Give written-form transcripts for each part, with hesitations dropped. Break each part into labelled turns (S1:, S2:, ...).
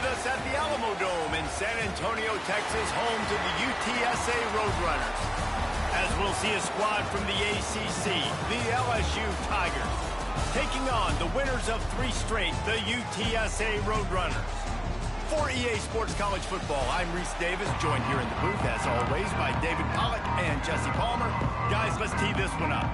S1: with us at the Alamo Dome in San Antonio, Texas, home to the UTSA Roadrunners. As we'll see a squad from the ACC, the LSU Tigers, taking on the winners of 3 straight, the UTSA Roadrunners. For EA Sports College Football, I'm Reese Davis, joined here in the booth, as always, by David Pollack and Jesse Palmer. Guys, let's tee this one up.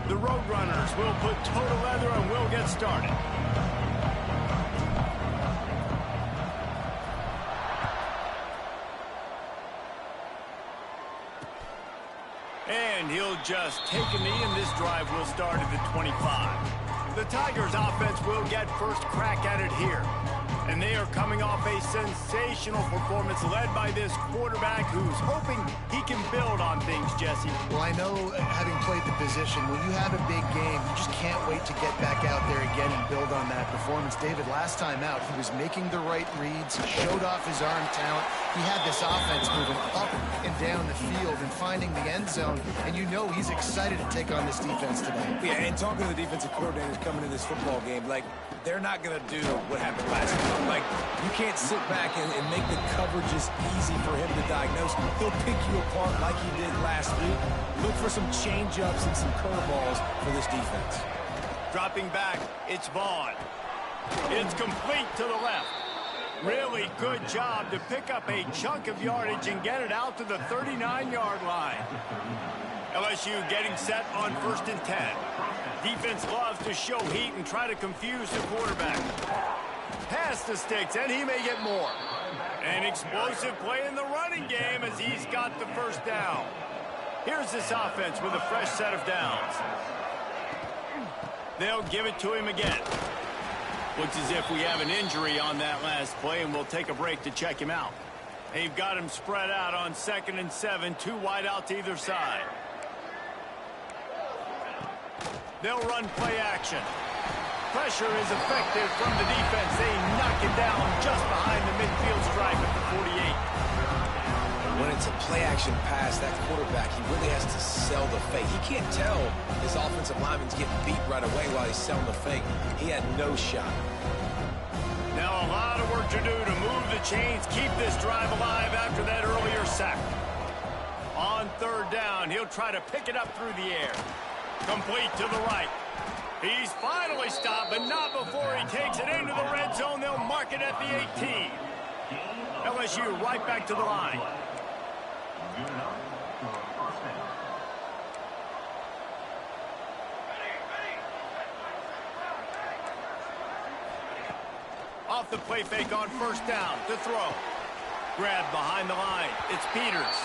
S1: The Roadrunners will put total leather and we'll get started. And he'll just take a knee, and this drive will start at the 25. The Tigers offense will get first crack at it here. And they are coming off a sensational performance led by this quarterback who's hoping he can build on things, Jesse.
S2: Well, I know, having played the position, when you have a big game, you just can't wait to get back out there again and build on that performance. David, last time out, he was making the right reads, he showed off his arm talent. He had this offense moving up and down the field and finding the end zone, and you know he's excited to take on this defense today.
S3: Yeah, and talking to the defensive coordinators coming in this football game, like, they're not going to do what happened last week. Like, you can't sit back and make the coverages easy for him to diagnose. He'll pick you apart like he did last week. Look for some change-ups and some curveballs for this defense.
S1: Dropping back, it's Vaughn. It's complete to the left. Really good job to pick up a chunk of yardage and get it out to the 39-yard line. LSU getting set on 1st and 10. Defense loves to show heat and try to confuse the quarterback. Pass the sticks, and he may get more. An explosive play in the running game as he's got the first down. Here's this offense with a fresh set of downs. They'll give it to him again. Looks as if we have an injury on that last play, and we'll take a break to check him out. They've got him spread out on 2nd and 7, 2 wide out to either side. They'll run play action. Pressure is effective from the defense. They knock it down just behind the midfield stripe at the 48.
S3: When it's a play-action pass, that quarterback, he really has to sell the fake. He can't tell his offensive lineman's getting beat right away while he's selling the fake. He had no shot.
S1: Now a lot of work to do to move the chains, keep this drive alive after that earlier sack. On 3rd down, he'll try to pick it up through the air. Complete to the right. He's finally stopped, but not before he takes it into the red zone. They'll mark it at the 18. LSU right back to the line. Off the play fake on 1st down to throw. Grabbed behind the line. It's Peters.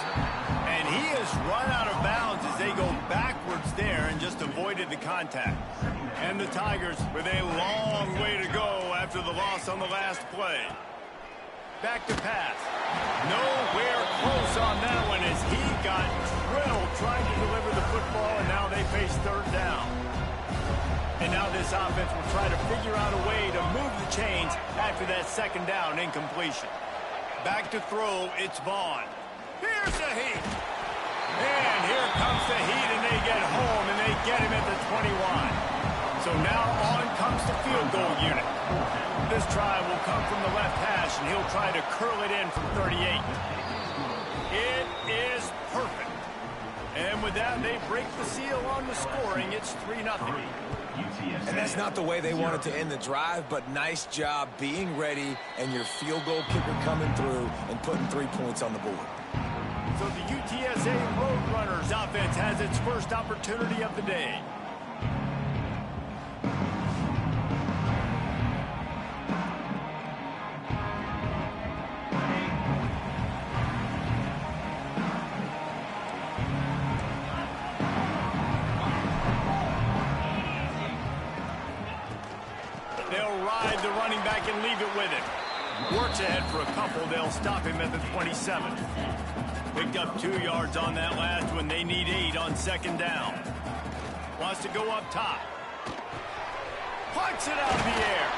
S1: And he has run out of bounds as they go backwards there and just avoided the contact. And the Tigers with a long way to go after the loss on the last play. Back to pass. Nowhere close on that one as he got drilled trying to deliver the football, and now they face 3rd down. And now this offense will try to figure out a way to move the chains after that 2nd down incompletion. Back to throw, it's Vaughn. Here's the heat. And here comes the heat, and they get home, and they get him at the 21. So now on comes the field goal unit. This try will come from the left hash, and he'll try to curl it in from 38. It is perfect. And with that, they break the seal on the scoring. It's 3-0.
S3: And that's not the way they wanted to end the drive, but nice job being ready and your field goal kicker coming through and putting 3 points on the board.
S1: So the UTSA Roadrunners offense has its first opportunity of the day. They'll ride the running back and leave it with him. Works ahead for a couple. They'll stop him at the 27. Picked up 2 yards on that last one. They need 8 on 2nd down. Wants to go up top. Punts it out of the air.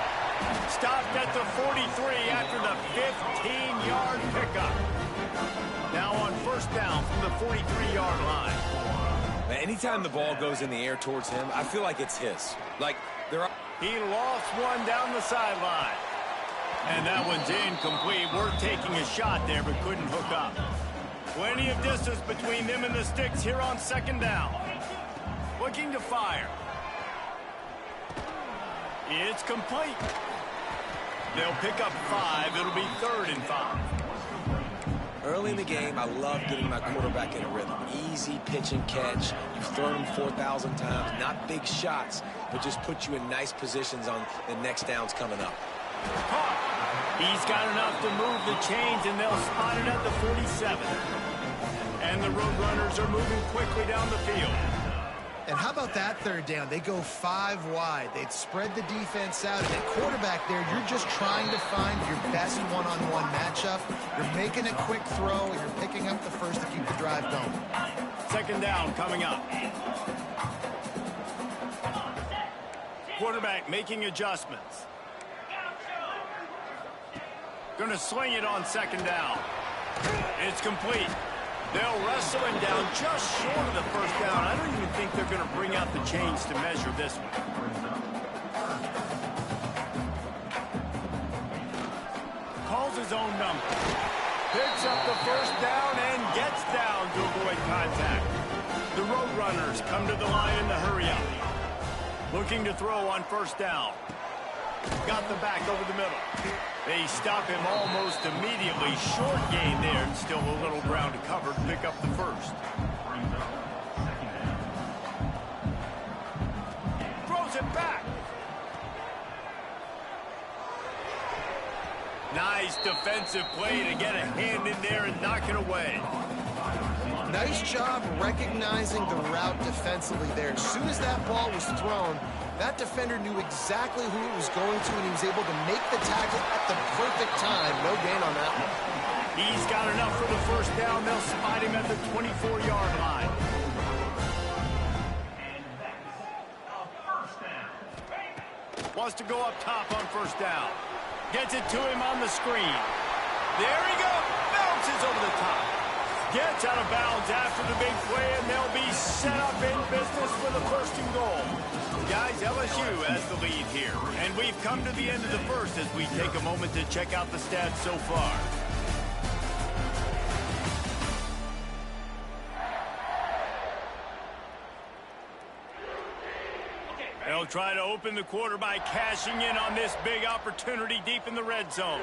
S1: Stopped at the 43 after the 15 the 43-yard line.
S3: Anytime the ball goes in the air towards him, I feel like it's his. Like,
S1: He lost one down the sideline. And that one's incomplete. Worth taking a shot there, but couldn't hook up. Plenty of distance between them and the sticks here on second down. Looking to fire. It's complete. They'll pick up 5. It'll be 3rd and 5.
S3: Early in the game, I love getting my quarterback in a rhythm. Easy pitch and catch. You've thrown him 4,000 times. Not big shots, but just put you in nice positions on the next downs coming up.
S1: He's got enough to move the chains, and they'll spot it at the 47. And the Roadrunners are moving quickly down the field.
S2: And how about that 3rd down? They go 5 wide. They'd spread the defense out. And at quarterback there, you're just trying to find your best one-on-one matchup. You're making a quick throw, and you're picking up the first to keep the drive going.
S1: Second down coming up. Quarterback making adjustments. Going to swing it on second down. It's complete. They'll wrestle him down just short of the first down. I don't even think they're going to bring out the chains to measure this one. Calls his own number. Picks up the first down and gets down to avoid contact. The Roadrunners come to the line in the hurry-up. Looking to throw on first down. Got the back over the middle. They stop him almost immediately. Short gain there, and still a little ground to cover to pick up the first. Throws it back. Nice defensive play to get a hand in there and knock it away.
S2: Nice job recognizing the route defensively there. As soon as that ball was thrown, that defender knew exactly who it was going to, and he was able to make the tackle at the perfect time. No gain on that one.
S1: He's got enough for the first down. They'll spot him at the 24-yard line. Wants to go up top on first down. Gets it to him on the screen. There he goes. Bounces over the top. Gets out of bounds after the big play, and they'll be set up in business for the 1st and goal. Guys, LSU has the lead here, and we've come to the end of the first as we take a moment to check out the stats so far. They'll try to open the quarter by cashing in on this big opportunity deep in the red zone.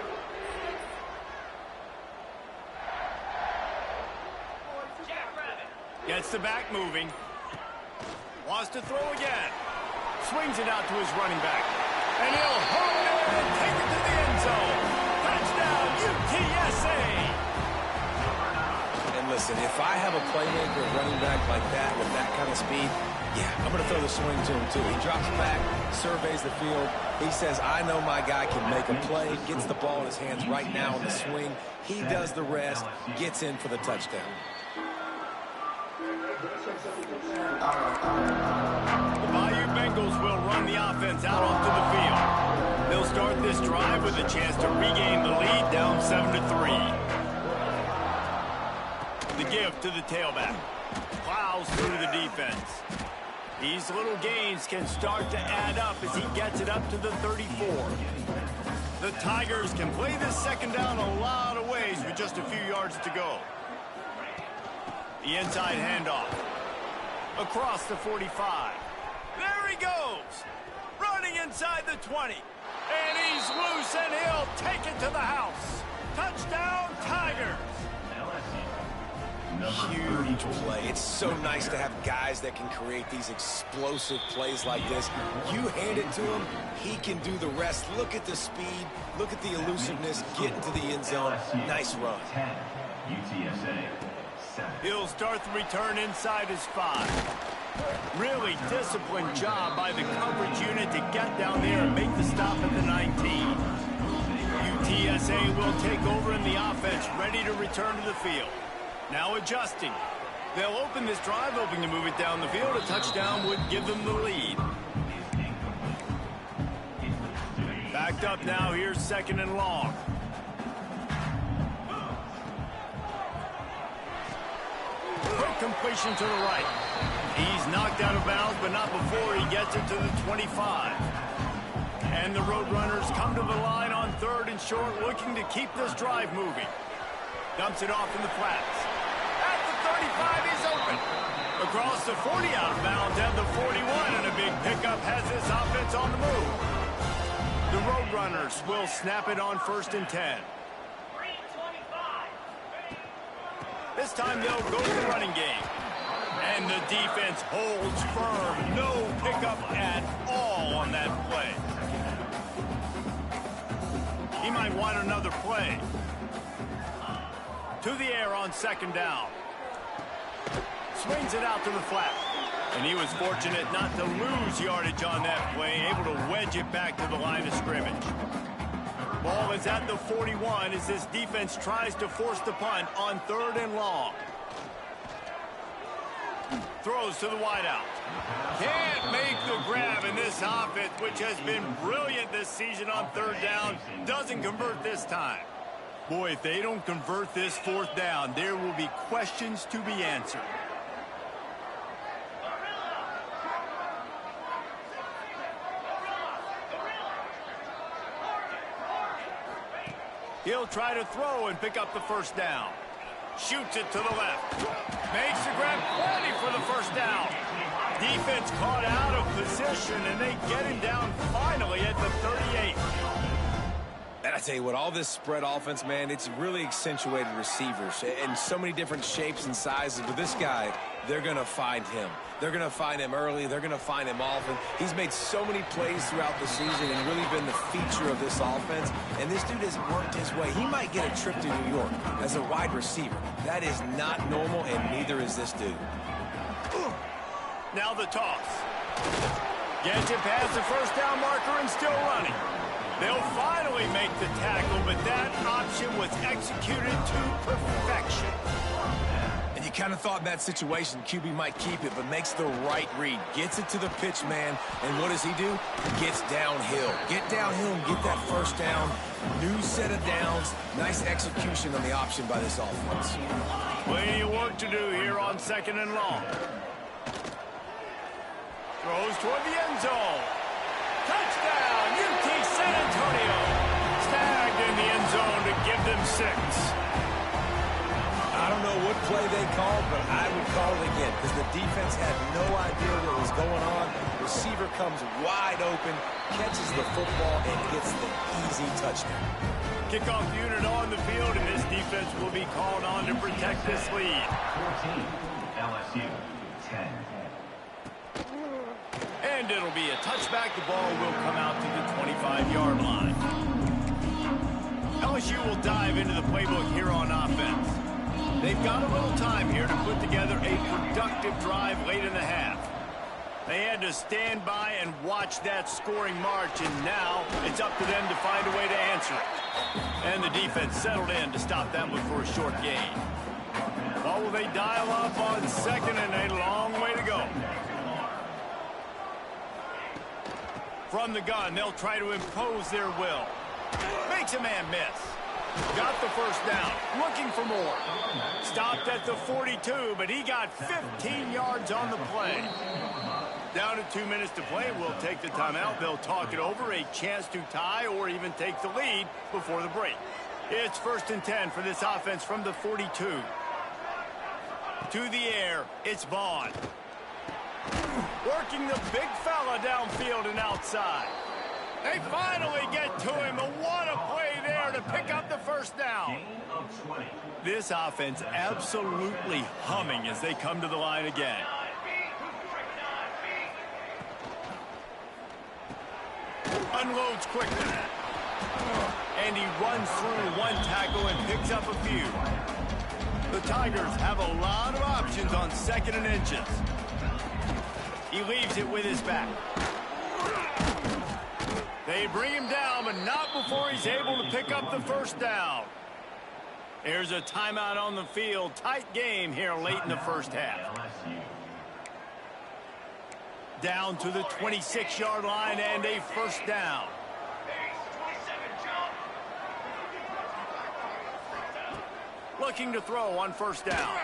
S1: Gets the back moving. Wants to throw again. Swings it out to his running back. And he'll hold it and take it to the end zone. Touchdown, UTSA!
S3: And listen, if I have a playmaker running back like that with that kind of speed, yeah, I'm going to throw the swing to him too. He drops back, surveys the field. He says, I know my guy can make a play, gets the ball in his hands right now on the swing. He does the rest, gets in for the touchdown.
S1: The Bayou Bengals will run the offense out onto the field. They'll start this drive with a chance to regain the lead down 7-3. The give to the tailback. Plows through the defense. These little gains can start to add up as he gets it up to the 34. The Tigers can play this second down a lot of ways with just a few yards to go. The inside handoff. Across the 45. There he goes. Running inside the 20. And he's loose, and he'll take it to the house. Touchdown, Tigers.
S3: Huge play. It's so nice to have guys that can create these explosive plays like this. You hand it to him, he can do the rest. Look at the speed. Look at the elusiveness. Get into the end zone. Nice run.
S1: He'll start the return inside his 5. Really disciplined job by the coverage unit to get down there and make the stop at the 19. UTSA will take over in the offense, ready to return to the field. Now adjusting. They'll open this drive, hoping to move it down the field. A touchdown would give them the lead. Backed up now. Here's 2nd and long. completion to the right. He's knocked out of bounds, but not before he gets it to the 25. And the Roadrunners come to the line on 3rd and short, looking to keep this drive moving. Dumps it off in the flats. At the 35, he's open. Across the 40, out of bounds at the 41, and a big pickup has this offense on the move. The Roadrunners will snap it on 1st and 10. This time they'll go to the running game. And the defense holds firm. No pickup at all on that play. He might want another play. To the air on 2nd down. Swings it out to the flat. And he was fortunate not to lose yardage on that play, able to wedge it back to the line of scrimmage. Ball is at the 41 as this defense tries to force the punt on 3rd and long. Throws to the wideout. Can't make the grab in this offense, which has been brilliant this season on 3rd down. Doesn't convert this time. Boy, if they don't convert this 4th down, there will be questions to be answered. He'll try to throw and pick up the 1st down. Shoots it to the left. Makes the grab, plenty for the 1st down. Defense caught out of position, and they get him down finally at the 38.
S3: And I tell you what, all this spread offense, man, it's really accentuated receivers in so many different shapes and sizes. But this guy, they're going to find him. They're going to find him early. They're going to find him often. He's made so many plays throughout the season and really been the feature of this offense. And this dude has worked his way. He might get a trip to New York as a wide receiver. That is not normal, and neither is this dude.
S1: Now the toss. Gets it past the 1st down marker and still running. They'll finally make the tackle, but that option was executed to perfection.
S3: And you kind of thought in that situation QB might keep it, but makes the right read. Gets it to the pitch man, and what does he do? Gets downhill. Get downhill and get that 1st down. New set of downs. Nice execution on the option by this offense.
S1: Plenty of work to do here on 2nd and long. Throws toward the end zone. Touchdown, UT San Antonio. Snagged in the end zone to give them 6.
S3: I don't know what play they called, but I would call it again because the defense had no idea what was going on. Receiver comes wide open, catches the football, and gets the easy touchdown.
S1: Kickoff unit on the field, and this defense will be called on to protect this lead.
S4: 14, LSU, 10.
S1: And it'll be a touchback. The ball will come out to the 25-yard line. LSU will dive into the playbook here on offense. They've got a little time here to put together a productive drive late in the half. They had to stand by and watch that scoring march, and now it's up to them to find a way to answer it. And the defense settled in to stop that one for a short gain. Well, will they dial up on 2nd and a long way to go? From the gun, they'll try to impose their will. Makes a man miss. Got the 1st down. Looking for more. Stopped at the 42, but he got 15 yards on the play. Down to 2 minutes to play. We'll take the timeout. They'll talk it over. A chance to tie or even take the lead before the break. It's 1st and 10 for this offense from the 42. To the air, it's Vaughn. Working the big fella downfield and outside. They finally get to him, and what a play there to pick up the 1st down. This offense absolutely humming as they come to the line again. Unloads quickly. And he runs through one tackle and picks up a few. The Tigers have a lot of options on 2nd and inches. He leaves it with his back. They bring him down, but not before he's able to pick up the 1st down. There's a timeout on the field. Tight game here late in the 1st half. Down to the 26-yard line and a 1st down. Looking to throw on 1st down.